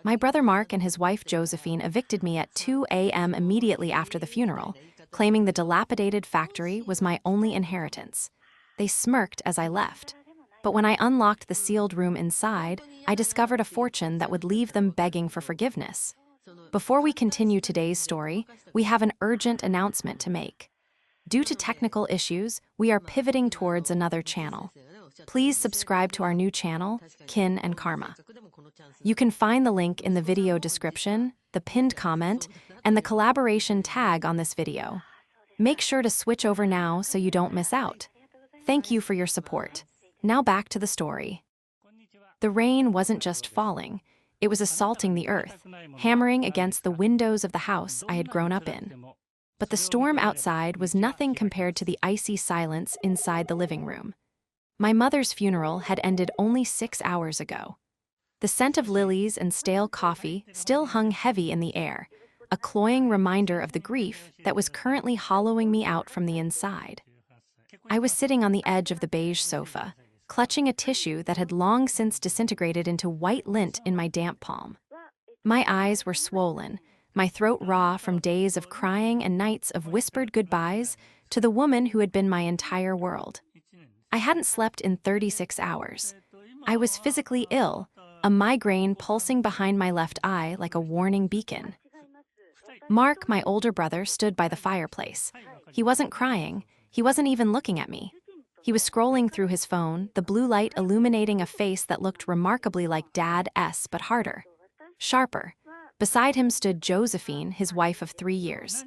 My brother Mark and his wife Josephine evicted me at 2 a.m. immediately after the funeral, claiming the dilapidated factory was my only inheritance. They smirked as I left. But when I unlocked the sealed room inside, I discovered a fortune that would leave them begging for forgiveness. Before we continue today's story, we have an urgent announcement to make. Due to technical issues, we are pivoting towards another channel. Please subscribe to our new channel, Kin and Karma. You can find the link in the video description, the pinned comment, and the collaboration tag on this video. Make sure to switch over now so you don't miss out. Thank you for your support. Now back to the story. The rain wasn't just falling, it was assaulting the earth, hammering against the windows of the house I had grown up in. But the storm outside was nothing compared to the icy silence inside the living room. My mother's funeral had ended only 6 hours ago. The scent of lilies and stale coffee still hung heavy in the air, a cloying reminder of the grief that was currently hollowing me out from the inside. I was sitting on the edge of the beige sofa, clutching a tissue that had long since disintegrated into white lint in my damp palm. My eyes were swollen, my throat raw from days of crying and nights of whispered goodbyes to the woman who had been my entire world. I hadn't slept in 36 hours. I was physically ill, a migraine pulsing behind my left eye like a warning beacon. Mark, my older brother, stood by the fireplace. He wasn't crying. He wasn't even looking at me. He was scrolling through his phone, the blue light illuminating a face that looked remarkably like Dad's but harder, sharper. Beside him stood Josephine, his wife of 3 years.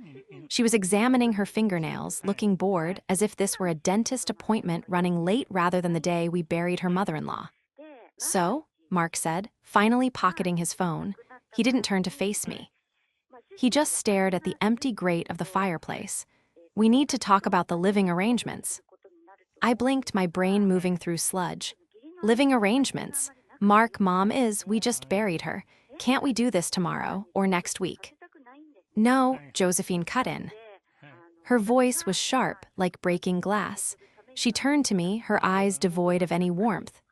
She was examining her fingernails, looking bored, as if this were a dentist appointment running late rather than the day we buried her mother-in-law. "So?" Mark said, finally pocketing his phone. He didn't turn to face me. He just stared at the empty grate of the fireplace. "We need to talk about the living arrangements." I blinked, my brain moving through sludge. "Living arrangements? Mark, Mom we just buried her. Can't we do this tomorrow or next week?" "No," Josephine cut in. Her voice was sharp, like breaking glass. She turned to me, her eyes devoid of any warmth.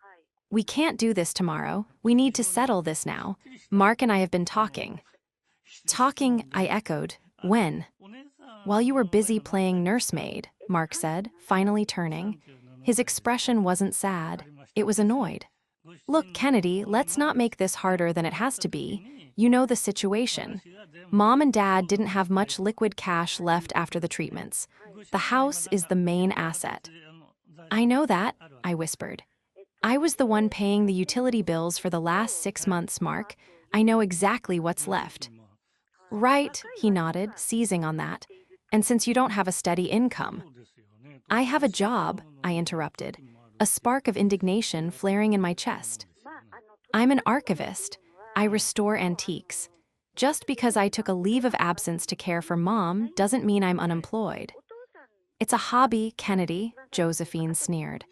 "We can't do this tomorrow. We need to settle this now. Mark and I have been talking." "Talking," I echoed. "When?" "While you were busy playing nursemaid," Mark said, finally turning. His expression wasn't sad, it was annoyed. "Look, Kennedy, let's not make this harder than it has to be. You know the situation. Mom and Dad didn't have much liquid cash left after the treatments. The house is the main asset." "I know that," I whispered. "I was the one paying the utility bills for the last 6 months, Mark. I know exactly what's left." "Right," he nodded, seizing on that. "And since you don't have a steady income." "I have a job," I interrupted, a spark of indignation flaring in my chest. "I'm an archivist. I restore antiques. Just because I took a leave of absence to care for Mom doesn't mean I'm unemployed." "It's a hobby, Kennedy," Josephine sneered.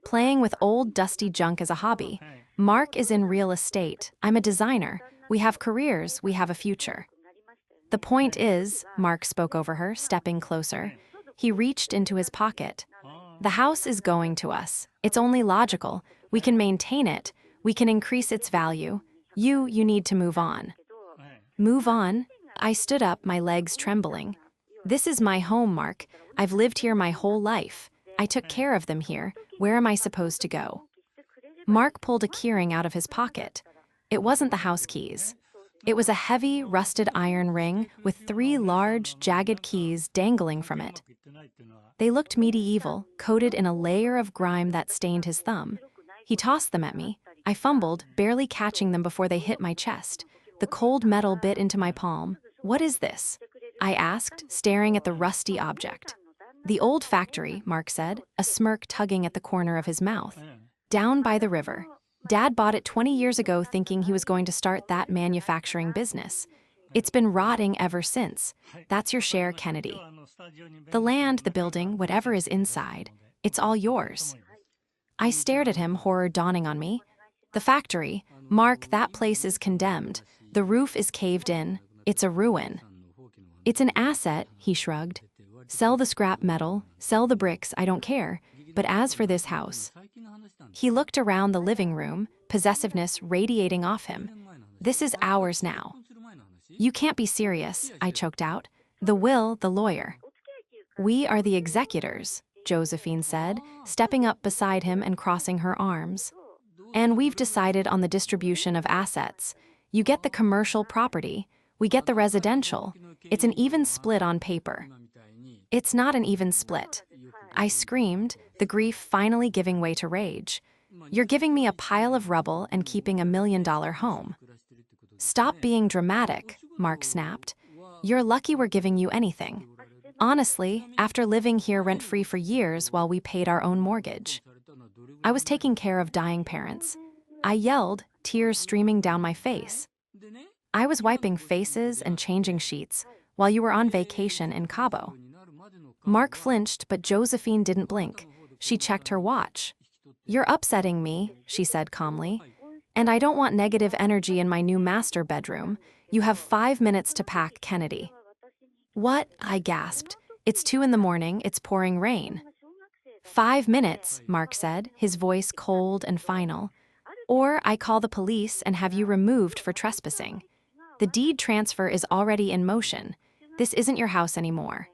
"Playing with old dusty junk is a hobby. Mark is in real estate. I'm a designer. We have careers, we have a future." "The point is," Mark spoke over her, stepping closer. He reached into his pocket. "The house is going to us. It's only logical. We can maintain it. We can increase its value. You need to move on." "Move on?" I stood up, my legs trembling. "This is my home, Mark. I've lived here my whole life. I took care of them here. Where am I supposed to go?" Mark pulled a keyring out of his pocket. It wasn't the house keys. It was a heavy, rusted iron ring with 3 large, jagged keys dangling from it. They looked medieval, coated in a layer of grime that stained his thumb. He tossed them at me. I fumbled, barely catching them before they hit my chest. The cold metal bit into my palm. "What is this?" I asked, staring at the rusty object. "The old factory," Mark said, a smirk tugging at the corner of his mouth. "Down by the river. Dad bought it 20 years ago thinking he was going to start that manufacturing business. It's been rotting ever since. That's your share, Kennedy. The land, the building, whatever is inside, it's all yours." I stared at him, horror dawning on me. "The factory, Mark, that place is condemned. The roof is caved in. It's a ruin." "It's an asset," he shrugged. "Sell the scrap metal, sell the bricks, I don't care. But as for this house..." He looked around the living room, possessiveness radiating off him. This is ours now. You can't be serious, I choked out. The will, the lawyer. We are the executors, Josephine said, stepping up beside him and crossing her arms. And we've decided on the distribution of assets. You get the commercial property, we get the residential. It's an even split on paper. It's not an even split. I screamed, the grief finally giving way to rage. You're giving me a pile of rubble and keeping $1 million home. Stop being dramatic, Mark snapped. You're lucky we're giving you anything. Honestly, after living here rent-free for years while we paid our own mortgage. I was taking care of dying parents. I yelled, tears streaming down my face. I was wiping faces and changing sheets while you were on vacation in Cabo. Mark flinched, but Josephine didn't blink. She checked her watch. You're upsetting me, she said calmly. And I don't want negative energy in my new master bedroom. You have 5 minutes to pack, Kennedy. What? I gasped. It's 2 a.m, it's pouring rain. 5 minutes, Mark said, his voice cold and final. Or I call the police and have you removed for trespassing. The deed transfer is already in motion. This isn't your house anymore.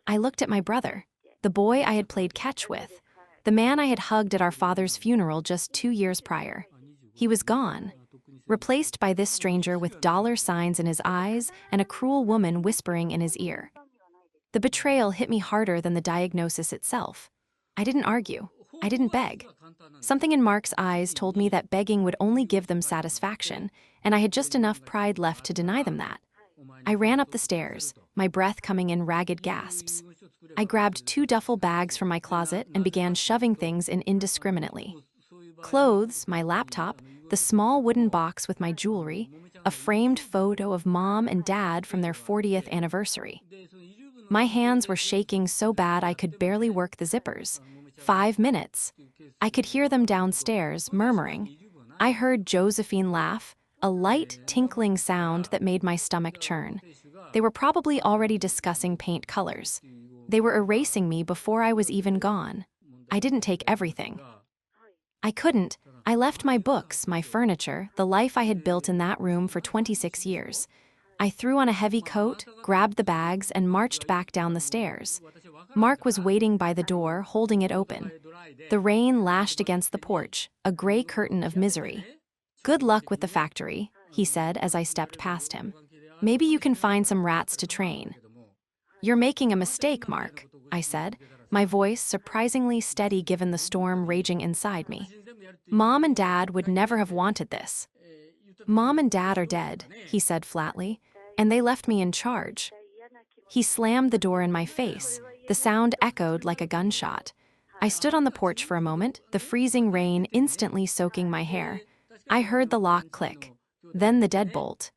I looked at my brother, the boy I had played catch with, the man I had hugged at our father's funeral just 2 years prior. He was gone, replaced by this stranger with dollar signs in his eyes and a cruel woman whispering in his ear. The betrayal hit me harder than the diagnosis itself. I didn't argue. I didn't beg. Something in Mark's eyes told me that begging would only give them satisfaction, and I had just enough pride left to deny them that. I ran up the stairs, my breath coming in ragged gasps. I grabbed 2 duffel bags from my closet and began shoving things in indiscriminately. Clothes, my laptop, the small wooden box with my jewelry, a framed photo of Mom and Dad from their 40th anniversary. My hands were shaking so bad I could barely work the zippers. 5 minutes. I could hear them downstairs, murmuring. I heard Josephine laugh, a light, tinkling sound that made my stomach churn. They were probably already discussing paint colors. They were erasing me before I was even gone. I didn't take everything. I couldn't. I left my books, my furniture, the life I had built in that room for 26 years. I threw on a heavy coat, grabbed the bags, and marched back down the stairs. Mark was waiting by the door, holding it open. The rain lashed against the porch, a gray curtain of misery. Good luck with the factory, he said as I stepped past him. Maybe you can find some rats to train. You're making a mistake, Mark, I said, my voice surprisingly steady given the storm raging inside me. Mom and Dad would never have wanted this. Mom and Dad are dead, he said flatly, and they left me in charge. He slammed the door in my face. The sound echoed like a gunshot. I stood on the porch for a moment, the freezing rain instantly soaking my hair. I heard the lock click, then the deadbolt,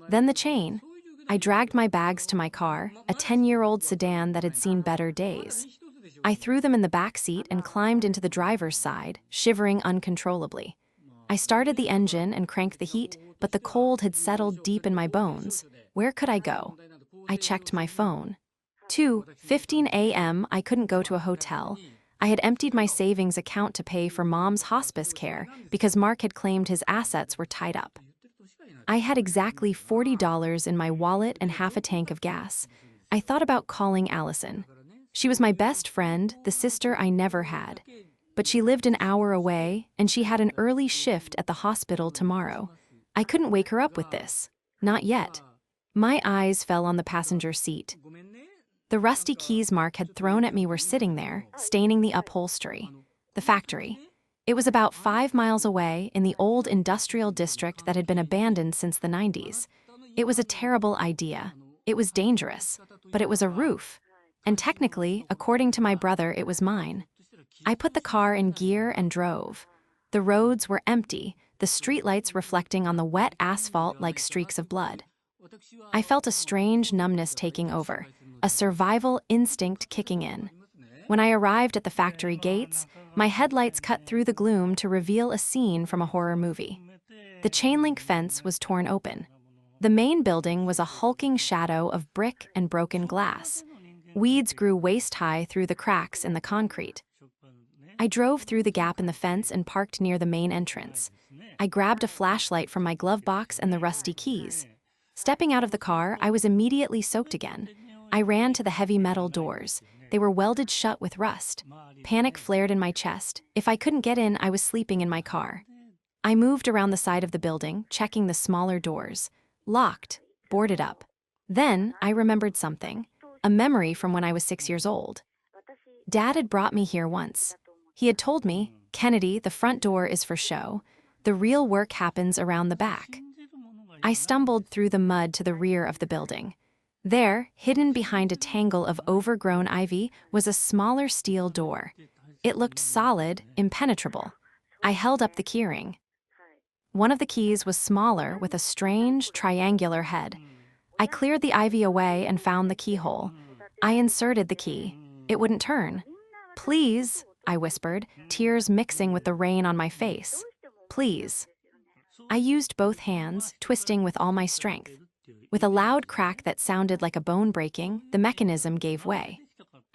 then the chain. I dragged my bags to my car, a 10-year-old sedan that had seen better days. I threw them in the back seat and climbed into the driver's side, shivering uncontrollably. I started the engine and cranked the heat, but the cold had settled deep in my bones. Where could I go? I checked my phone. 2:15 a.m. I couldn't go to a hotel. I had emptied my savings account to pay for Mom's hospice care because Mark had claimed his assets were tied up. I had exactly $40 in my wallet and half a tank of gas. I thought about calling Allison. She was my best friend, the sister I never had. But she lived an hour away, and she had an early shift at the hospital tomorrow. I couldn't wake her up with this. Not yet. My eyes fell on the passenger seat. The rusty keys Mark had thrown at me were sitting there, staining the upholstery. The factory. It was about 5 miles away in the old industrial district that had been abandoned since the 90s. It was a terrible idea. It was dangerous. But it was a roof. And technically, according to my brother, it was mine. I put the car in gear and drove. The roads were empty, the streetlights reflecting on the wet asphalt like streaks of blood. I felt a strange numbness taking over, a survival instinct kicking in. When I arrived at the factory gates, my headlights cut through the gloom to reveal a scene from a horror movie. The chain-link fence was torn open. The main building was a hulking shadow of brick and broken glass. Weeds grew waist-high through the cracks in the concrete. I drove through the gap in the fence and parked near the main entrance. I grabbed a flashlight from my glove box and the rusty keys. Stepping out of the car, I was immediately soaked again. I ran to the heavy metal doors. They were welded shut with rust. Panic flared in my chest. If I couldn't get in, I was sleeping in my car. I moved around the side of the building, checking the smaller doors. Locked, boarded up. Then I remembered something, a memory from when I was 6 years old. Dad had brought me here once. He had told me, "Kennedy, the front door is for show. The real work happens around the back." I stumbled through the mud to the rear of the building. There, hidden behind a tangle of overgrown ivy, was a smaller steel door. It looked solid, impenetrable. I held up the keyring. One of the keys was smaller, with a strange, triangular head. I cleared the ivy away and found the keyhole. I inserted the key. It wouldn't turn. "Please," I whispered, tears mixing with the rain on my face. "Please." I used both hands, twisting with all my strength. With a loud crack that sounded like a bone breaking, the mechanism gave way.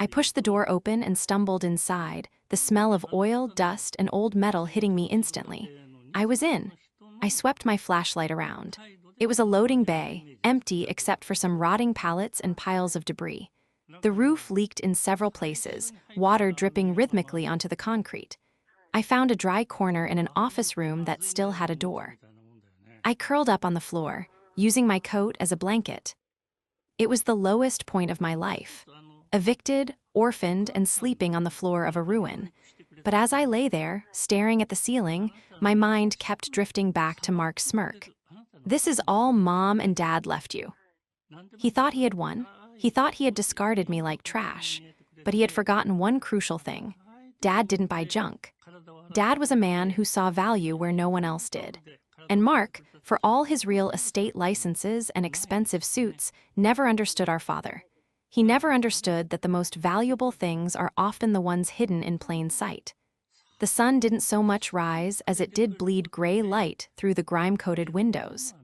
I pushed the door open and stumbled inside, the smell of oil, dust, and old metal hitting me instantly. I was in. I swept my flashlight around. It was a loading bay, empty except for some rotting pallets and piles of debris. The roof leaked in several places, water dripping rhythmically onto the concrete. I found a dry corner in an office room that still had a door. I curled up on the floor, using my coat as a blanket. It was the lowest point of my life. Evicted, orphaned, and sleeping on the floor of a ruin. But as I lay there, staring at the ceiling, my mind kept drifting back to Mark's smirk. "This is all Mom and Dad left you." He thought he had won. He thought he had discarded me like trash. But he had forgotten one crucial thing. Dad didn't buy junk. Dad was a man who saw value where no one else did. And Mark, for all his real estate licenses and expensive suits, never understood our father. He never understood that the most valuable things are often the ones hidden in plain sight. The sun didn't so much rise as it did bleed gray light through the grime-coated windows.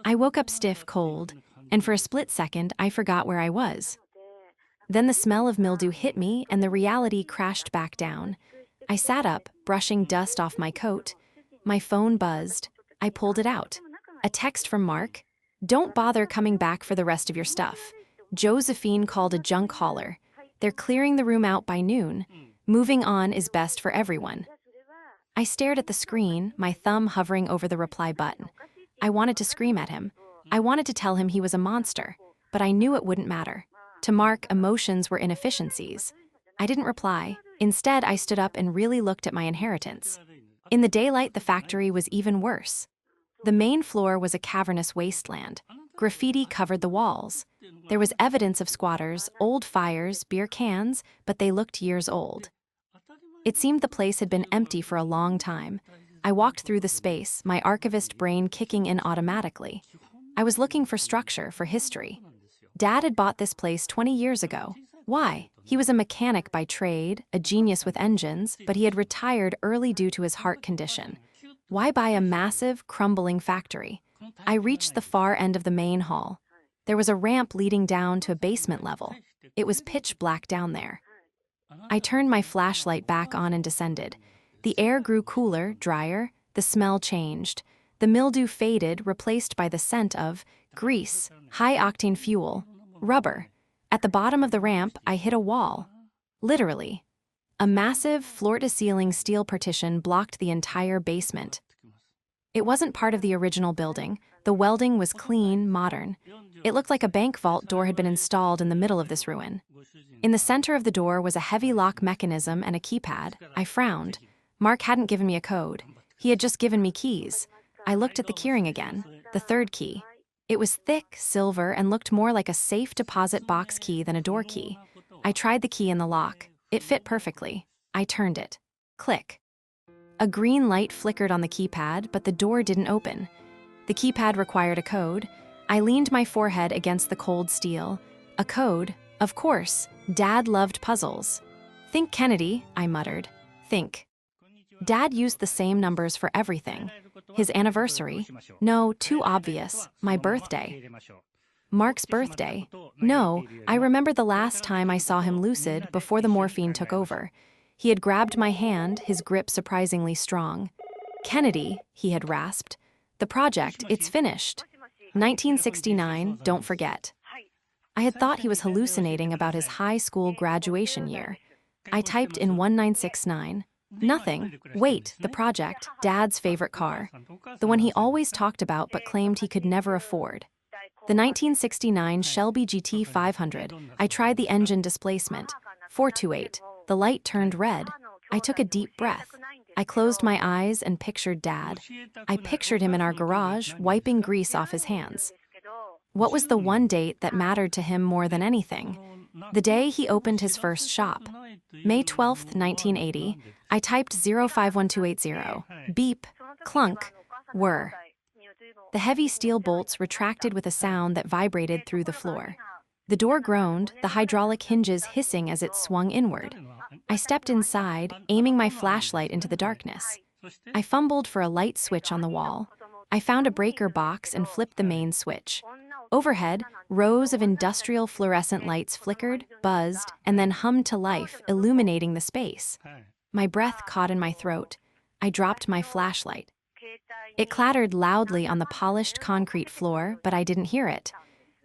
I woke up stiff, cold, and for a split second, I forgot where I was. Then the smell of mildew hit me and the reality crashed back down. I sat up, brushing dust off my coat. My phone buzzed. I pulled it out. A text from Mark. "Don't bother coming back for the rest of your stuff. Josephine called a junk hauler. They're clearing the room out by noon. Moving on is best for everyone." I stared at the screen, my thumb hovering over the reply button. I wanted to scream at him. I wanted to tell him he was a monster, but I knew it wouldn't matter. To Mark, emotions were inefficiencies. I didn't reply. Instead, I stood up and really looked at my inheritance. In the daylight, the factory was even worse. The main floor was a cavernous wasteland. Graffiti covered the walls. There was evidence of squatters, old fires, beer cans, but they looked years old. It seemed the place had been empty for a long time. I walked through the space, my archivist brain kicking in automatically. I was looking for structure, for history. Dad had bought this place 20 years ago. Why? He was a mechanic by trade, a genius with engines, but he had retired early due to his heart condition. Why buy a massive, crumbling factory? I reached the far end of the main hall. There was a ramp leading down to a basement level. It was pitch black down there. I turned my flashlight back on and descended. The air grew cooler, drier. The smell changed. The mildew faded, replaced by the scent of grease, high-octane fuel, rubber. At the bottom of the ramp, I hit a wall. Literally. A massive, floor-to-ceiling steel partition blocked the entire basement. It wasn't part of the original building. The welding was clean, modern. It looked like a bank vault door had been installed in the middle of this ruin. In the center of the door was a heavy lock mechanism and a keypad. I frowned. Mark hadn't given me a code. He had just given me keys. I looked at the keyring again, the third key. It was thick, silver, and looked more like a safe deposit box key than a door key. I tried the key in the lock. It fit perfectly. I turned it. Click. A green light flickered on the keypad, but the door didn't open. The keypad required a code. I leaned my forehead against the cold steel. A code? Of course. Dad loved puzzles. "Think Kennedy," I muttered. "Think." Dad used the same numbers for everything. His anniversary? No, too obvious. My birthday. Mark's birthday? No, I remember the last time I saw him lucid before the morphine took over. He had grabbed my hand, his grip surprisingly strong. Kennedy, he had rasped. The project, it's finished. 1969, don't forget. I had thought he was hallucinating about his high school graduation year. I typed in 1969. Nothing. Wait, the project, Dad's favorite car. The one he always talked about but claimed he could never afford. The 1969 Shelby GT 500. I tried the engine displacement. 428. The light turned red. I took a deep breath. I closed my eyes and pictured Dad. I pictured him in our garage, wiping grease off his hands. What was the one date that mattered to him more than anything? The day he opened his first shop. May 12, 1980. I typed 051280. Beep, clunk, whir. The heavy steel bolts retracted with a sound that vibrated through the floor. The door groaned, the hydraulic hinges hissing as it swung inward. I stepped inside, aiming my flashlight into the darkness. I fumbled for a light switch on the wall. I found a breaker box and flipped the main switch. Overhead, rows of industrial fluorescent lights flickered, buzzed, and then hummed to life, illuminating the space. My breath caught in my throat. I dropped my flashlight. It clattered loudly on the polished concrete floor, but I didn't hear it.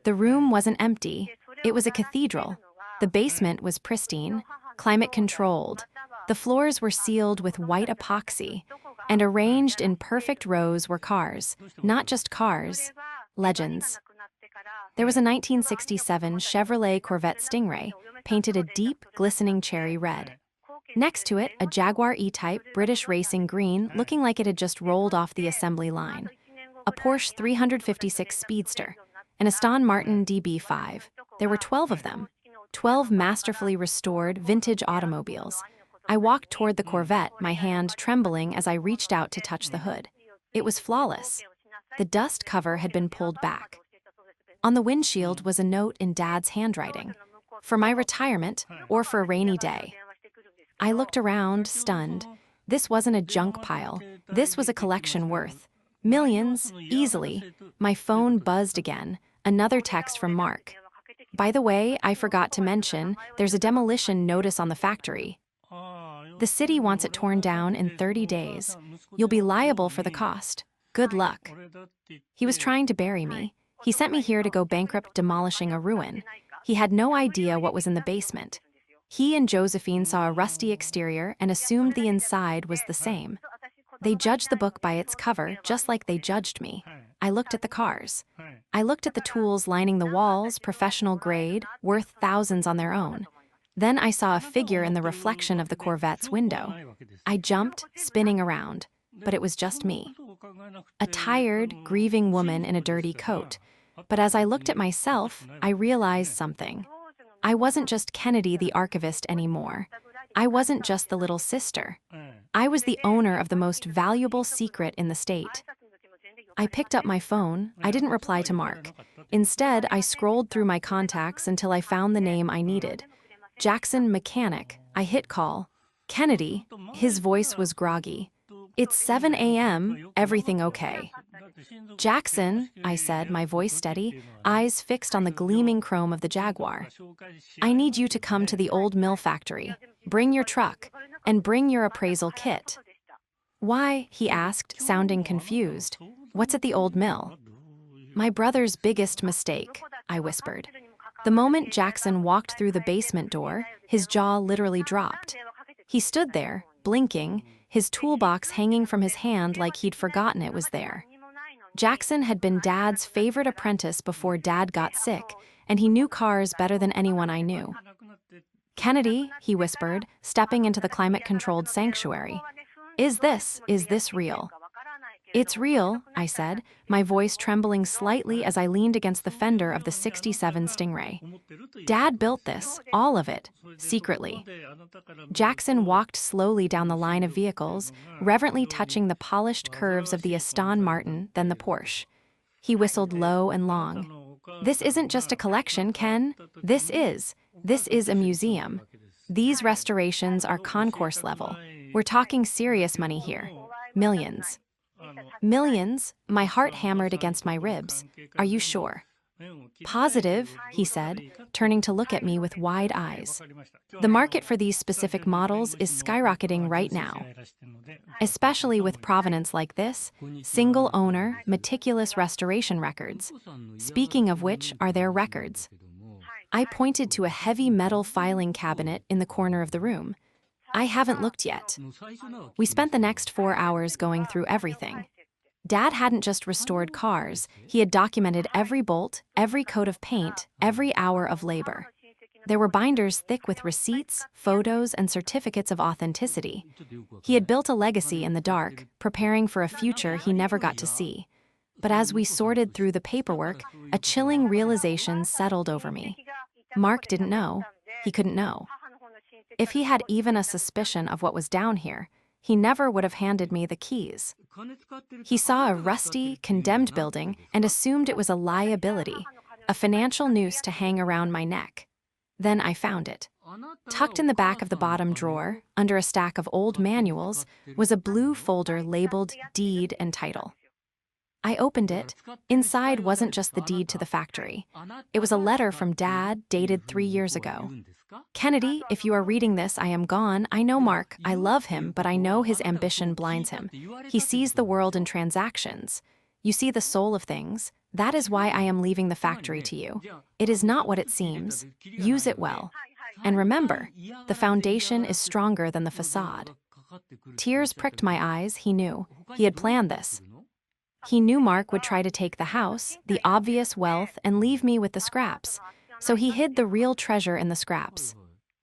The room wasn't empty. It was a cathedral. The basement was pristine, climate-controlled. The floors were sealed with white epoxy, and arranged in perfect rows were cars. Not just cars, legends. There was a 1967 Chevrolet Corvette Stingray, painted a deep, glistening cherry red. Next to it, a Jaguar E-Type British Racing Green looking like it had just rolled off the assembly line. A Porsche 356 Speedster, an Aston Martin DB5. There were 12 of them. 12 masterfully restored, vintage automobiles. I walked toward the Corvette, my hand trembling as I reached out to touch the hood. It was flawless. The dust cover had been pulled back. On the windshield was a note in Dad's handwriting. For my retirement, or for a rainy day. I looked around, stunned. This wasn't a junk pile. This was a collection worth millions, easily. My phone buzzed again. Another text from Mark. By the way, I forgot to mention, there's a demolition notice on the factory. The city wants it torn down in 30 days. You'll be liable for the cost. Good luck. He was trying to bury me. He sent me here to go bankrupt demolishing a ruin. He had no idea what was in the basement. He and Josephine saw a rusty exterior and assumed the inside was the same. They judged the book by its cover, just like they judged me. I looked at the cars. I looked at the tools lining the walls, professional grade, worth thousands on their own. Then I saw a figure in the reflection of the Corvette's window. I jumped, spinning around, but it was just me. A tired, grieving woman in a dirty coat. But as I looked at myself, I realized something. I wasn't just Kennedy the archivist anymore. I wasn't just the little sister. I was the owner of the most valuable secret in the state. I picked up my phone. I didn't reply to Mark. Instead, I scrolled through my contacts until I found the name I needed. Jackson Mechanic. I hit call. Kennedy. His voice was groggy. It's 7 a.m., everything okay? Jackson, I said, my voice steady, eyes fixed on the gleaming chrome of the Jaguar. I need you to come to the old mill factory. Bring your truck, and bring your appraisal kit. Why? He asked, sounding confused. What's at the old mill? My brother's biggest mistake, I whispered. The moment Jackson walked through the basement door, his jaw literally dropped. He stood there, blinking, his toolbox hanging from his hand like he'd forgotten it was there. Jackson had been Dad's favorite apprentice before Dad got sick, and he knew cars better than anyone I knew. Kennedy, he whispered, stepping into the climate-controlled sanctuary. Is this real? It's real, I said, my voice trembling slightly as I leaned against the fender of the '67 Stingray. Dad built this, all of it, secretly. Jackson walked slowly down the line of vehicles, reverently touching the polished curves of the Aston Martin, then the Porsche. He whistled low and long. This isn't just a collection, Ken. This is a museum. These restorations are concourse level. We're talking serious money here. Millions. Millions? My heart hammered against my ribs. Are you sure? Positive, he said, turning to look at me with wide eyes. The market for these specific models is skyrocketing right now, especially with provenance like this, single owner, meticulous restoration records. Speaking of which, are there records? I pointed to a heavy metal filing cabinet in the corner of the room. I haven't looked yet. We spent the next 4 hours going through everything. Dad hadn't just restored cars, he had documented every bolt, every coat of paint, every hour of labor. There were binders thick with receipts, photos, and certificates of authenticity. He had built a legacy in the dark, preparing for a future he never got to see. But as we sorted through the paperwork, a chilling realization settled over me. Mark didn't know. He couldn't know. If he had even a suspicion of what was down here, he never would have handed me the keys. He saw a rusty, condemned building and assumed it was a liability, a financial noose to hang around my neck. Then I found it. Tucked in the back of the bottom drawer, under a stack of old manuals, was a blue folder labeled Deed and Title. I opened it. Inside wasn't just the deed to the factory. It was a letter from Dad dated 3 years ago. Kennedy, if you are reading this, I am gone. I know Mark. I love him, but I know his ambition blinds him. He sees the world in transactions. You see the soul of things. That is why I am leaving the factory to you. It is not what it seems. Use it well. And remember, the foundation is stronger than the facade. Tears pricked my eyes. He knew. He had planned this. He knew Mark would try to take the house, the obvious wealth, and leave me with the scraps. So he hid the real treasure in the scraps.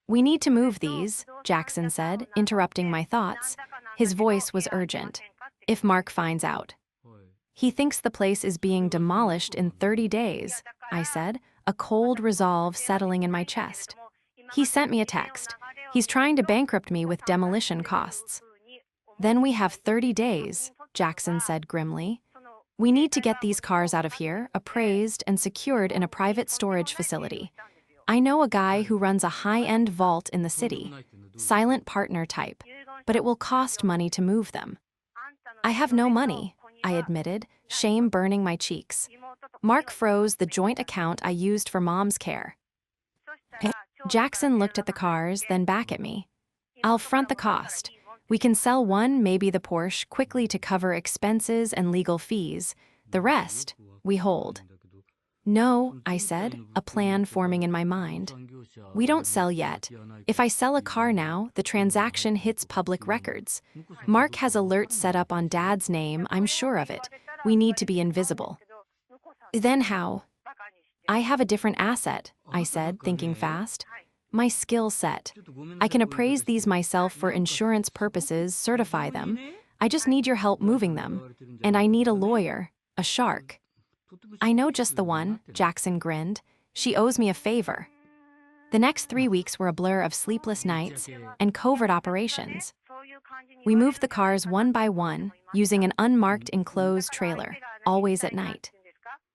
We need to move these, Jackson said, interrupting my thoughts. His voice was urgent. If Mark finds out. He thinks the place is being demolished in 30 days, I said, a cold resolve settling in my chest. He sent me a text. He's trying to bankrupt me with demolition costs. Then we have 30 days, Jackson said grimly. We need to get these cars out of here, appraised and secured in a private storage facility. I know a guy who runs a high-end vault in the city, silent partner type, but it will cost money to move them. I have no money, I admitted, shame burning my cheeks. Mark froze the joint account I used for Mom's care. Jackson looked at the cars, then back at me. I'll front the cost. We can sell one, maybe the Porsche, quickly to cover expenses and legal fees. The rest, we hold. No, I said, a plan forming in my mind. We don't sell yet. If I sell a car now, the transaction hits public records. Mark has alerts set up on Dad's name, I'm sure of it. We need to be invisible. Then how? I have a different asset, I said, thinking fast. My skill set. I can appraise these myself for insurance purposes, certify them. I just need your help moving them. And I need a lawyer, a shark. I know just the one, Jackson grinned. She owes me a favor. The next 3 weeks were a blur of sleepless nights and covert operations. We moved the cars one by one, using an unmarked enclosed trailer, always at night.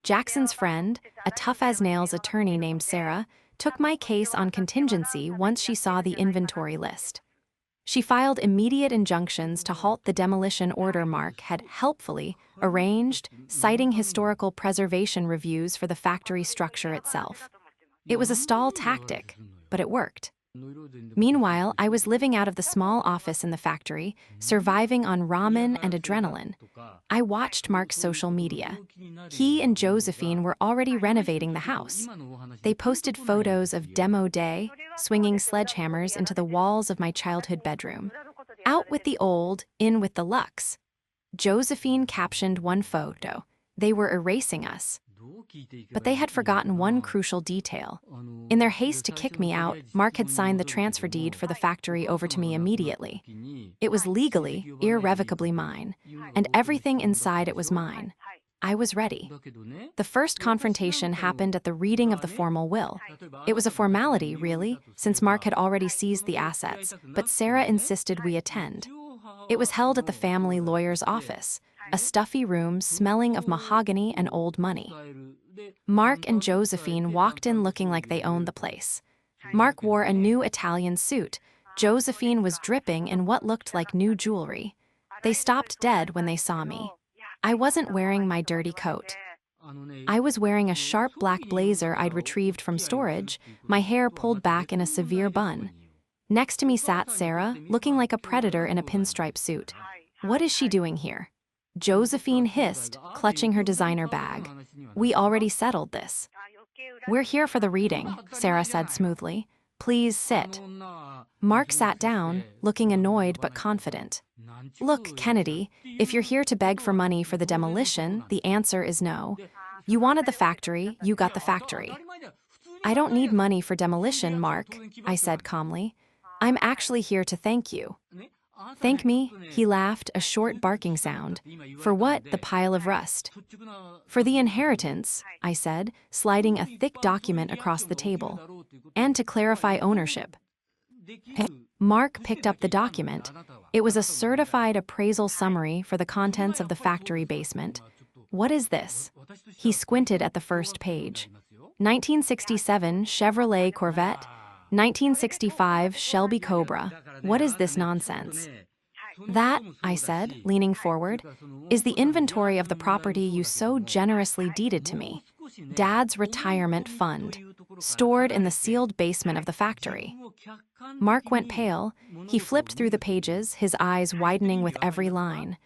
Jackson's friend, a tough-as-nails attorney named Sarah, took my case on contingency once she saw the inventory list. She filed immediate injunctions to halt the demolition order Mark had helpfully arranged, citing historical preservation reviews for the factory structure itself. It was a stall tactic, but it worked. Meanwhile, I was living out of the small office in the factory, surviving on ramen and adrenaline. I watched Mark's social media. He and Josephine were already renovating the house. They posted photos of demo day, swinging sledgehammers into the walls of my childhood bedroom. Out with the old, in with the luxe. Josephine captioned one photo. They were erasing us. But they had forgotten one crucial detail. In their haste to kick me out, Mark had signed the transfer deed for the factory over to me immediately. It was legally, irrevocably mine, and everything inside it was mine. I was ready. The first confrontation happened at the reading of the formal will. It was a formality, really, since Mark had already seized the assets, but Sarah insisted we attend. It was held at the family lawyer's office, a stuffy room smelling of mahogany and old money. Mark and Josephine walked in looking like they owned the place. Mark wore a new Italian suit. Josephine was dripping in what looked like new jewelry. They stopped dead when they saw me. I wasn't wearing my dirty coat. I was wearing a sharp black blazer I'd retrieved from storage, my hair pulled back in a severe bun. Next to me sat Sarah, looking like a predator in a pinstripe suit. What is she doing here? Josephine hissed, clutching her designer bag. We already settled this. We're here for the reading, Sarah said smoothly. Please sit. Mark sat down, looking annoyed but confident. Look, Kennedy, if you're here to beg for money for the demolition, the answer is no. You wanted the factory, you got the factory. I don't need money for demolition, Mark, I said calmly. I'm actually here to thank you. Thank me, he laughed, a short barking sound. For what, the pile of rust? For the inheritance, I said, sliding a thick document across the table. And to clarify ownership. Mark picked up the document. It was a certified appraisal summary for the contents of the factory basement. What is this? He squinted at the first page. 1967 Chevrolet Corvette. 1965 Shelby Cobra. What is this nonsense? That, I said, leaning forward, is the inventory of the property you so generously deeded to me. Dad's retirement fund, stored in the sealed basement of the factory. Mark went pale. He flipped through the pages, his eyes widening with every line.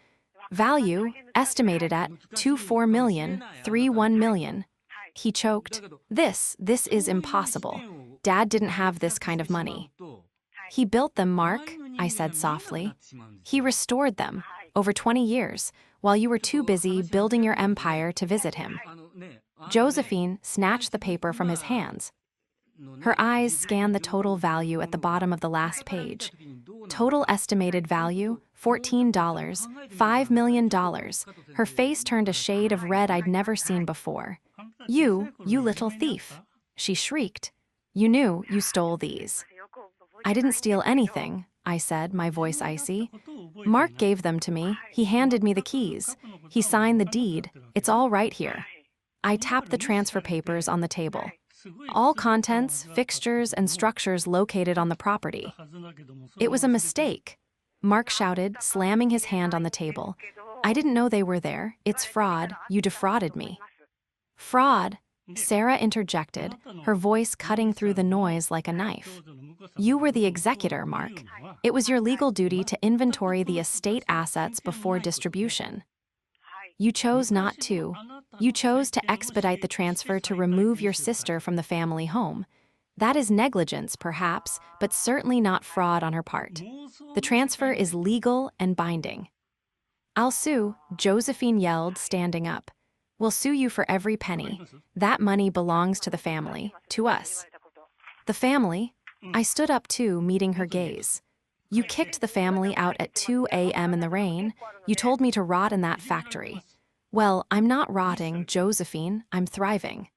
Value, estimated at 24 million, 31 million. He choked. This is impossible. Dad didn't have this kind of money. He built them, Mark, I said softly. He restored them, over 20 years, while you were too busy building your empire to visit him. Josephine snatched the paper from his hands. Her eyes scanned the total value at the bottom of the last page. Total estimated value, $14, $5 million. Her face turned a shade of red I'd never seen before. You little thief, she shrieked. You knew you stole these. I didn't steal anything, I said, my voice icy. Mark gave them to me. He handed me the keys. He signed the deed. It's all right here. I tapped the transfer papers on the table. All contents, fixtures, and structures located on the property. It was a mistake, Mark shouted, slamming his hand on the table. I didn't know they were there. It's fraud. You defrauded me. Fraud, Sarah interjected, her voice cutting through the noise like a knife. You were the executor, Mark. It was your legal duty to inventory the estate assets before distribution. You chose not to. You chose to expedite the transfer to remove your sister from the family home. That is negligence, perhaps, but certainly not fraud on her part. The transfer is legal and binding. I'll sue, Josephine yelled, standing up. We'll sue you for every penny. That money belongs to the family, to us. The family? I stood up too, meeting her gaze. You kicked the family out at 2 a.m. in the rain. You told me to rot in that factory. Well, I'm not rotting, Josephine. I'm thriving.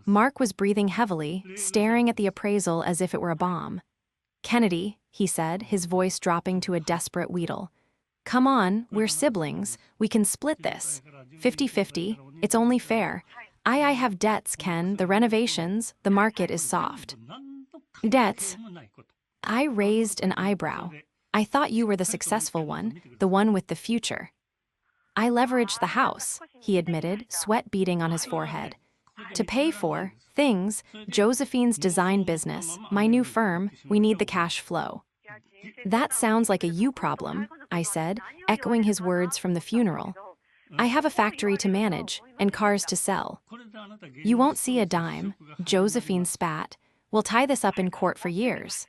Mark was breathing heavily, staring at the appraisal as if it were a bomb. Kennedy, he said, his voice dropping to a desperate wheedle. Come on, we're siblings. We can split this. 50-50. It's only fair. I have debts, Ken. The renovations, the market is soft. Debts? I raised an eyebrow. I thought you were the successful one, the one with the future. I leveraged the house, he admitted, sweat beading on his forehead. To pay for things, Josephine's design business, my new firm, we need the cash flow. That sounds like a you problem, I said, echoing his words from the funeral. I have a factory to manage and cars to sell. You won't see a dime, Josephine spat. We'll tie this up in court for years.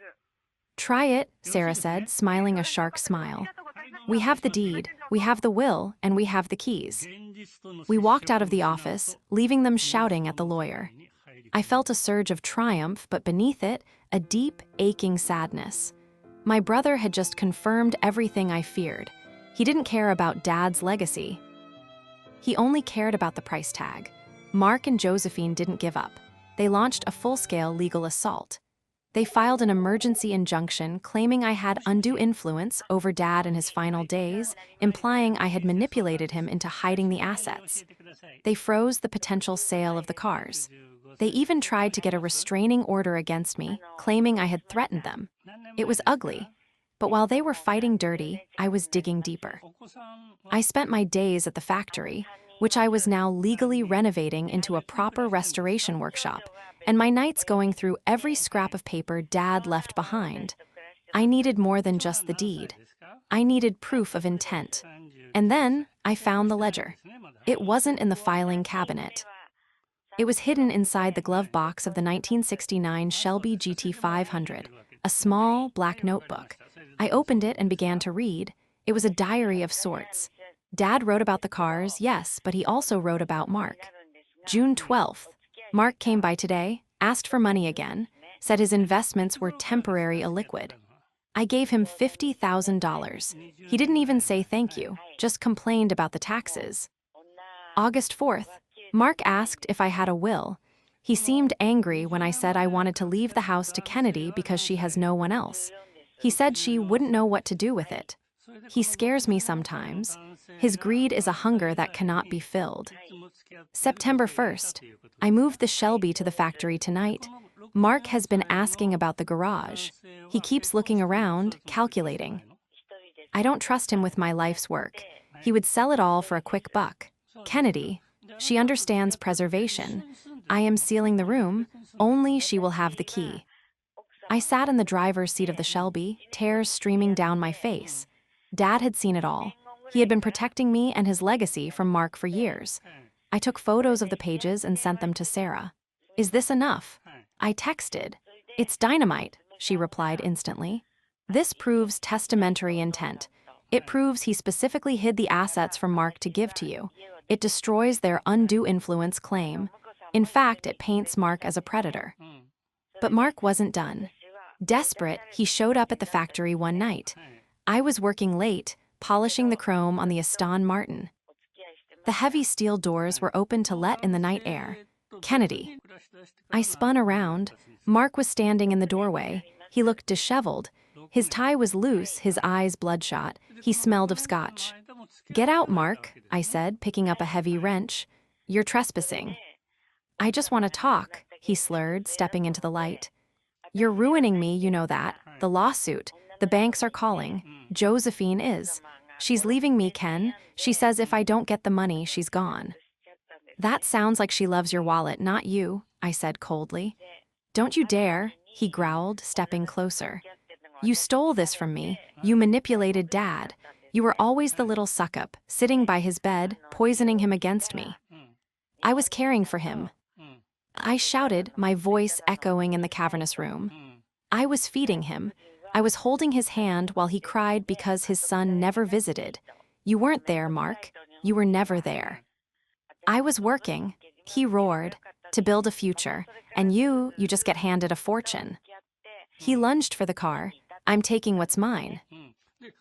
Try it, Sarah said, smiling a shark smile. We have the deed, we have the will, and we have the keys. We walked out of the office, leaving them shouting at the lawyer. I felt a surge of triumph, but beneath it, a deep, aching sadness. My brother had just confirmed everything I feared. He didn't care about Dad's legacy. He only cared about the price tag. Mark and Josephine didn't give up. They launched a full-scale legal assault. They filed an emergency injunction claiming I had undue influence over Dad in his final days, implying I had manipulated him into hiding the assets. They froze the potential sale of the cars. They even tried to get a restraining order against me, claiming I had threatened them. It was ugly, but while they were fighting dirty, I was digging deeper. I spent my days at the factory, which I was now legally renovating into a proper restoration workshop, and my nights going through every scrap of paper Dad left behind. I needed more than just the deed. I needed proof of intent. And then I found the ledger. It wasn't in the filing cabinet. It was hidden inside the glove box of the 1969 Shelby GT500, a small, black notebook. I opened it and began to read. It was a diary of sorts. Dad wrote about the cars, yes, but he also wrote about Mark. June 12th. Mark came by today, asked for money again, said his investments were temporary illiquid. I gave him $50,000. He didn't even say thank you, just complained about the taxes. August 4th. Mark asked if I had a will. He seemed angry when I said I wanted to leave the house to Kennedy because she has no one else. He said she wouldn't know what to do with it. He scares me sometimes. His greed is a hunger that cannot be filled. September 1st. I moved the Shelby to the factory tonight. Mark has been asking about the garage. He keeps looking around, calculating. I don't trust him with my life's work. He would sell it all for a quick buck. Kennedy, she understands preservation. I am sealing the room. Only she will have the key. I sat in the driver's seat of the Shelby, tears streaming down my face. Dad had seen it all. He had been protecting me and his legacy from Mark for years. I took photos of the pages and sent them to Sarah. Is this enough? I texted. It's dynamite, she replied instantly. This proves testamentary intent. It proves he specifically hid the assets from Mark to give to you. It destroys their undue influence claim. In fact, it paints Mark as a predator. But Mark wasn't done. Desperate, he showed up at the factory one night. I was working late, polishing the chrome on the Aston Martin. The heavy steel doors were open to let in the night air. Kennedy. I spun around. Mark was standing in the doorway. He looked disheveled. His tie was loose, his eyes bloodshot. He smelled of scotch. Get out, Mark, I said, picking up a heavy wrench. You're trespassing. I just want to talk, he slurred, stepping into the light. You're ruining me, you know that. The lawsuit. The banks are calling. Josephine is. She's leaving me, Ken. She says if I don't get the money, she's gone. That sounds like she loves your wallet, not you, I said coldly. Don't you dare, he growled, stepping closer. You stole this from me. You manipulated Dad. You were always the little suck-up, sitting by his bed, poisoning him against me. I was caring for him. I shouted, my voice echoing in the cavernous room. I was feeding him. I was holding his hand while he cried because his son never visited. You weren't there, Mark. You were never there. I was working, he roared, to build a future, and you just get handed a fortune. He lunged for the car. I'm taking what's mine.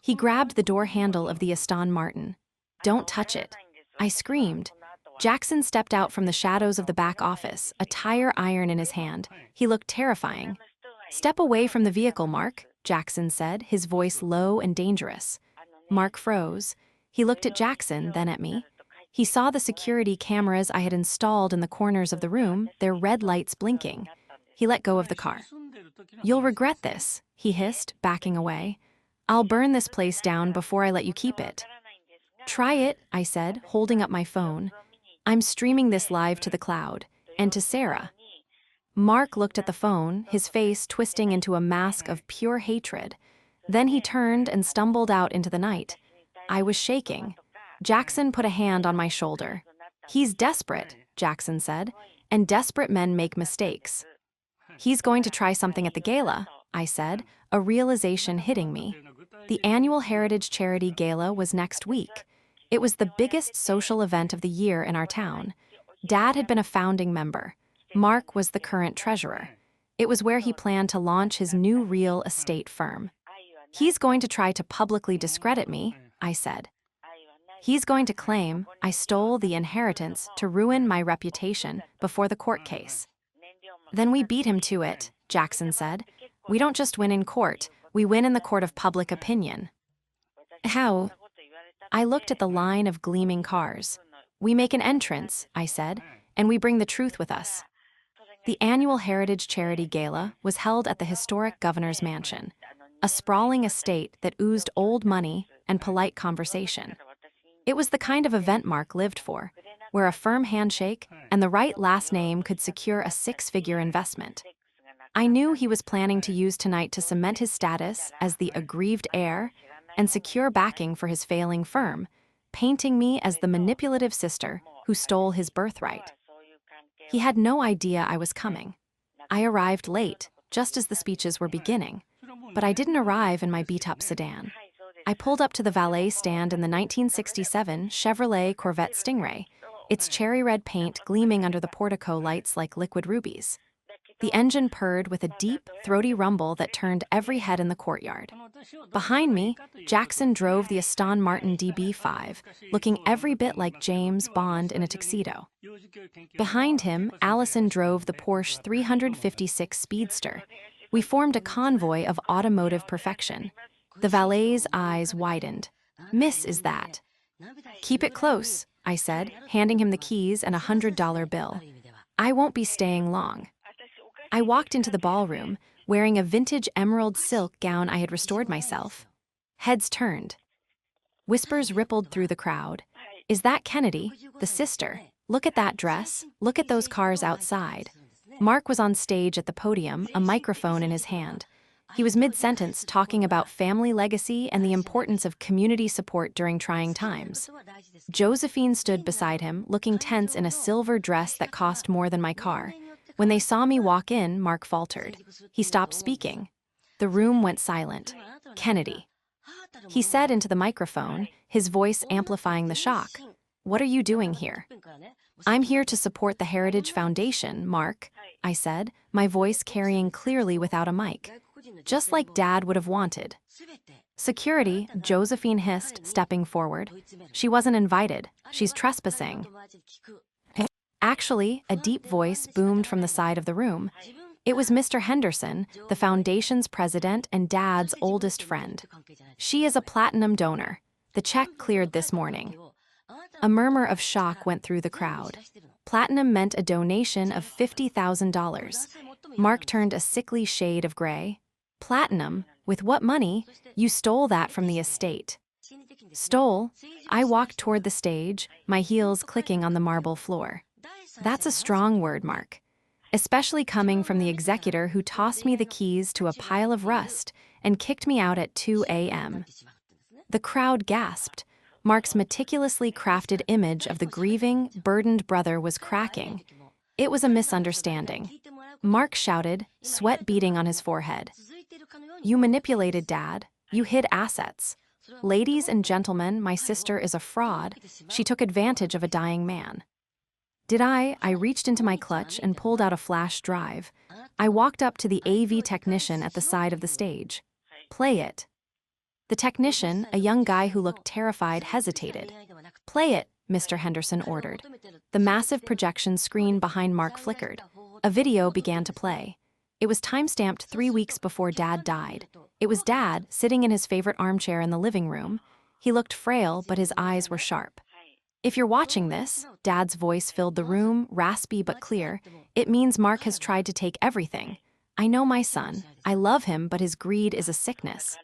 He grabbed the door handle of the Aston Martin. Don't touch it. I screamed. Jackson stepped out from the shadows of the back office, a tire iron in his hand. He looked terrifying. Step away from the vehicle, Mark, Jackson said, his voice low and dangerous. Mark froze. He looked at Jackson, then at me. He saw the security cameras I had installed in the corners of the room, their red lights blinking. He let go of the car. You'll regret this, he hissed, backing away. I'll burn this place down before I let you keep it. Try it, I said, holding up my phone. I'm streaming this live to the cloud, and to Sarah. Mark looked at the phone, his face twisting into a mask of pure hatred. Then he turned and stumbled out into the night. I was shaking. Jackson put a hand on my shoulder. He's desperate, Jackson said, and desperate men make mistakes. He's going to try something at the gala, I said, a realization hitting me. The annual Heritage Charity Gala was next week. It was the biggest social event of the year in our town. Dad had been a founding member. Mark was the current treasurer. It was where he planned to launch his new real estate firm. He's going to try to publicly discredit me, I said. He's going to claim I stole the inheritance to ruin my reputation before the court case. Then we beat him to it, Jackson said. We don't just win in court, we win in the court of public opinion. How? I looked at the line of gleaming cars. We make an entrance, I said, and we bring the truth with us. The annual Heritage Charity Gala was held at the historic Governor's Mansion, a sprawling estate that oozed old money and polite conversation. It was the kind of event Mark lived for. where a firm handshake and the right last name could secure a six-figure investment. I knew he was planning to use tonight to cement his status as the aggrieved heir and secure backing for his failing firm, painting me as the manipulative sister who stole his birthright. He had no idea I was coming. I arrived late, just as the speeches were beginning, but I didn't arrive in my beat-up sedan. I pulled up to the valet stand in the 1967 Chevrolet Corvette Stingray, its cherry red paint gleaming under the portico lights like liquid rubies. The engine purred with a deep, throaty rumble that turned every head in the courtyard. Behind me, Jackson drove the Aston Martin DB5, looking every bit like James Bond in a tuxedo. Behind him, Allison drove the Porsche 356 Speedster. We formed a convoy of automotive perfection. The valet's eyes widened. "Miss, is that?" "Keep it close," I said, handing him the keys and a $100 bill. "I won't be staying long." I walked into the ballroom, wearing a vintage emerald silk gown I had restored myself. Heads turned. Whispers rippled through the crowd. "Is that Kennedy, the sister? Look at that dress. Look at those cars outside." Mark was on stage at the podium, a microphone in his hand. He was mid-sentence talking about family legacy and the importance of community support during trying times. Josephine stood beside him, looking tense in a silver dress that cost more than my car. When they saw me walk in, Mark faltered. He stopped speaking. The room went silent. "Kennedy," he said into the microphone, his voice amplifying the shock. "What are you doing here?" "I'm here to support the Heritage Foundation, Mark," I said, my voice carrying clearly without a mic. Just like Dad would have wanted. "Security," Josephine hissed, stepping forward. "She wasn't invited. She's trespassing." Actually, a deep voice boomed from the side of the room. It was Mr. Henderson, the foundation's president and Dad's oldest friend. "She is a platinum donor. The check cleared this morning." A murmur of shock went through the crowd. Platinum meant a donation of $50,000. Mark turned a sickly shade of gray. "Platinum? With what money? You stole that from the estate." "Stole?" I walked toward the stage, my heels clicking on the marble floor. "That's a strong word, Mark. Especially coming from the executor who tossed me the keys to a pile of rust and kicked me out at 2 a.m. The crowd gasped. Mark's meticulously crafted image of the grieving, burdened brother was cracking. It was a misunderstanding. Mark shouted, sweat beading on his forehead. "You manipulated Dad. You hid assets. Ladies and gentlemen, my sister is a fraud. She took advantage of a dying man." Did I reached into my clutch and pulled out a flash drive. I walked up to the AV technician at the side of the stage. "Play it." The technician, a young guy who looked terrified, hesitated. "Play it," Mr. Henderson ordered. The massive projection screen behind Mark flickered. A video began to play. It was time-stamped 3 weeks before Dad died. It was Dad, sitting in his favorite armchair in the living room. He looked frail, but his eyes were sharp. "If you're watching this," Dad's voice filled the room, raspy but clear, "it means Mark has tried to take everything. I know my son. I love him, but his greed is a sickness.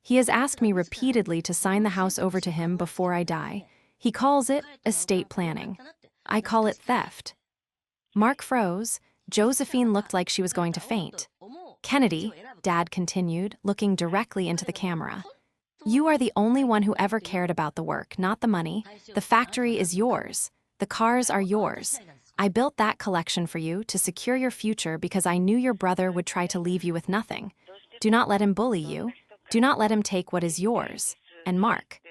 He has asked me repeatedly to sign the house over to him before I die. He calls it estate planning. I call it theft." Mark froze. Josephine looked like she was going to faint. "Kennedy," Dad continued, looking directly into the camera, "you are the only one who ever cared about the work, not the money. The factory is yours. The cars are yours. I built that collection for you to secure your future because I knew your brother would try to leave you with nothing. Do not let him bully you. Do not let him take what is yours." And Mark.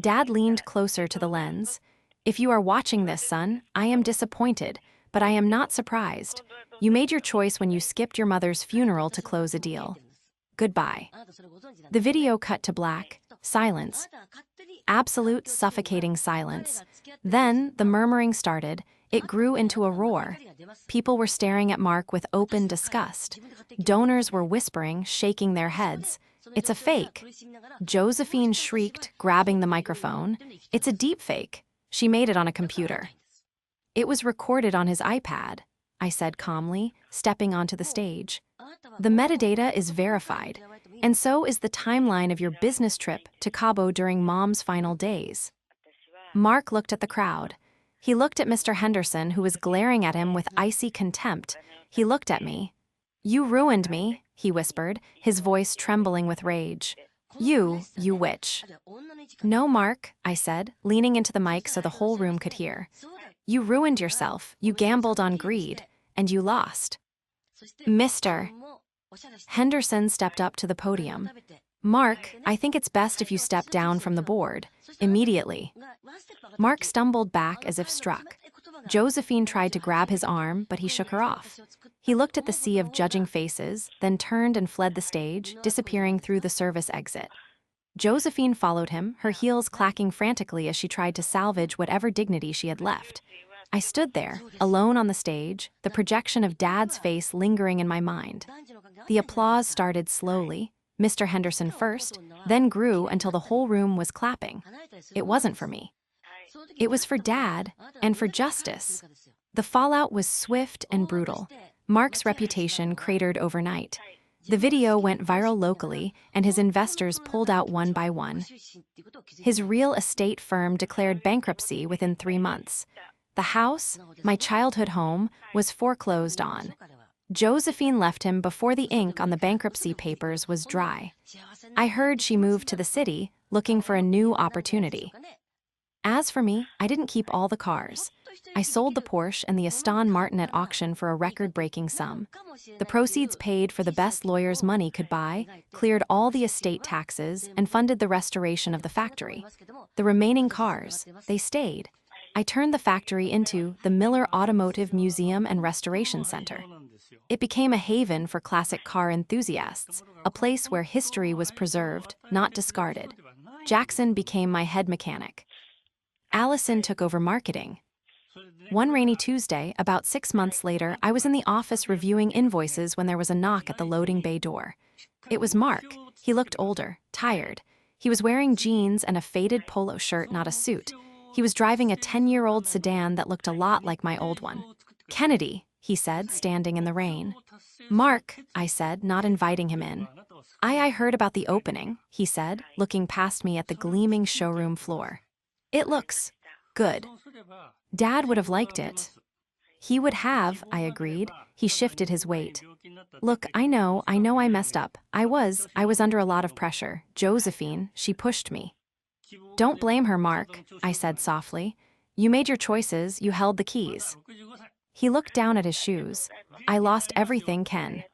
Dad leaned closer to the lens. "If you are watching this, son, I am disappointed, but I am not surprised. You made your choice when you skipped your mother's funeral to close a deal. Goodbye." The video cut to black, silence. Absolute suffocating silence. Then the murmuring started. It grew into a roar. People were staring at Mark with open disgust. Donors were whispering, shaking their heads. "It's a fake." Josephine shrieked, grabbing the microphone. "It's a deep fake. She made it on a computer." "It was recorded on his iPad," I said calmly, stepping onto the stage. "The metadata is verified, and so is the timeline of your business trip to Cabo during Mom's final days." Mark looked at the crowd. He looked at Mr. Henderson, who was glaring at him with icy contempt. He looked at me. "You ruined me," he whispered, his voice trembling with rage. You witch." "No, Mark," I said, leaning into the mic so the whole room could hear. "You ruined yourself, you gambled on greed, and you lost." Mr. Henderson stepped up to the podium. "Mark, I think it's best if you step down from the board, immediately." Mark stumbled back as if struck. Josephine tried to grab his arm, but he shook her off. He looked at the sea of judging faces, then turned and fled the stage, disappearing through the service exit. Josephine followed him, her heels clacking frantically as she tried to salvage whatever dignity she had left. I stood there, alone on the stage, the projection of Dad's face lingering in my mind. The applause started slowly, Mr. Henderson first, then grew until the whole room was clapping. It wasn't for me. It was for Dad, and for justice. The fallout was swift and brutal. Mark's reputation cratered overnight. The video went viral locally, and his investors pulled out one by one. His real estate firm declared bankruptcy within 3 months. The house, my childhood home, was foreclosed on. Josephine left him before the ink on the bankruptcy papers was dry. I heard she moved to the city, looking for a new opportunity. As for me, I didn't keep all the cars. I sold the Porsche and the Aston Martin at auction for a record-breaking sum. The proceeds paid for the best lawyers money could buy, cleared all the estate taxes, and funded the restoration of the factory. The remaining cars, they stayed. I turned the factory into the Miller Automotive Museum and Restoration Center. It became a haven for classic car enthusiasts, a place where history was preserved, not discarded. Jackson became my head mechanic. Allison took over marketing. One rainy Tuesday, about 6 months later, I was in the office reviewing invoices when there was a knock at the loading bay door. It was Mark. He looked older, tired. He was wearing jeans and a faded polo shirt, not a suit. He was driving a 10-year-old sedan that looked a lot like my old one. "Kennedy," he said, standing in the rain. "Mark," I said, not inviting him in. I heard about the opening," he said, looking past me at the gleaming showroom floor. "It looks good. Dad would have liked it." "He would have," I agreed. He shifted his weight. "Look, I know I messed up. I was under a lot of pressure. Josephine, she pushed me." "Don't blame her, Mark," I said softly. "You made your choices, you held the keys." He looked down at his shoes. "I lost everything, Ken.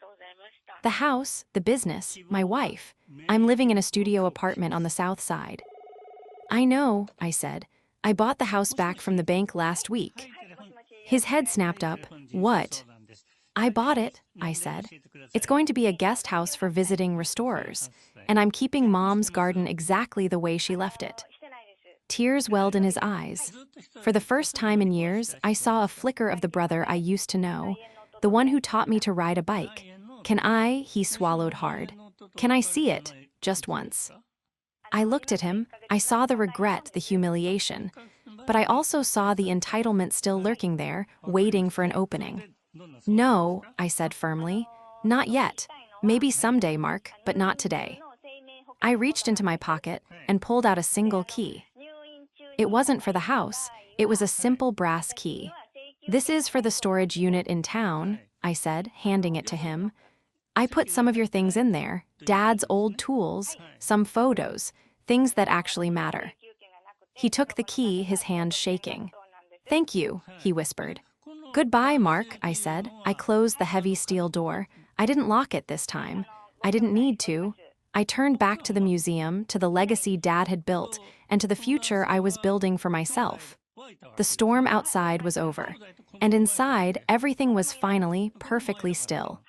The house, the business, my wife. I'm living in a studio apartment on the south side." "I know," I said. "I bought the house back from the bank last week." His head snapped up. "What?" "I bought it," I said. "It's going to be a guest house for visiting restorers, and I'm keeping Mom's garden exactly the way she left it." Tears welled in his eyes. For the first time in years, I saw a flicker of the brother I used to know, the one who taught me to ride a bike. He swallowed hard. "Can I see it? Just once?" I looked at him. I saw the regret, the humiliation. But I also saw the entitlement still lurking there, waiting for an opening. "No," I said firmly. "Not yet. Maybe someday, Mark, but not today." I reached into my pocket and pulled out a single key. It wasn't for the house. It was a simple brass key. "This is for the storage unit in town," I said, handing it to him. "I put some of your things in there, Dad's old tools, some photos, things that actually matter." He took the key, his hand shaking. "Thank you," he whispered. "Goodbye, Mark," I said. I closed the heavy steel door. I didn't lock it this time. I didn't need to. I turned back to the museum, to the legacy Dad had built, and to the future I was building for myself. The storm outside was over, and inside, everything was finally perfectly still.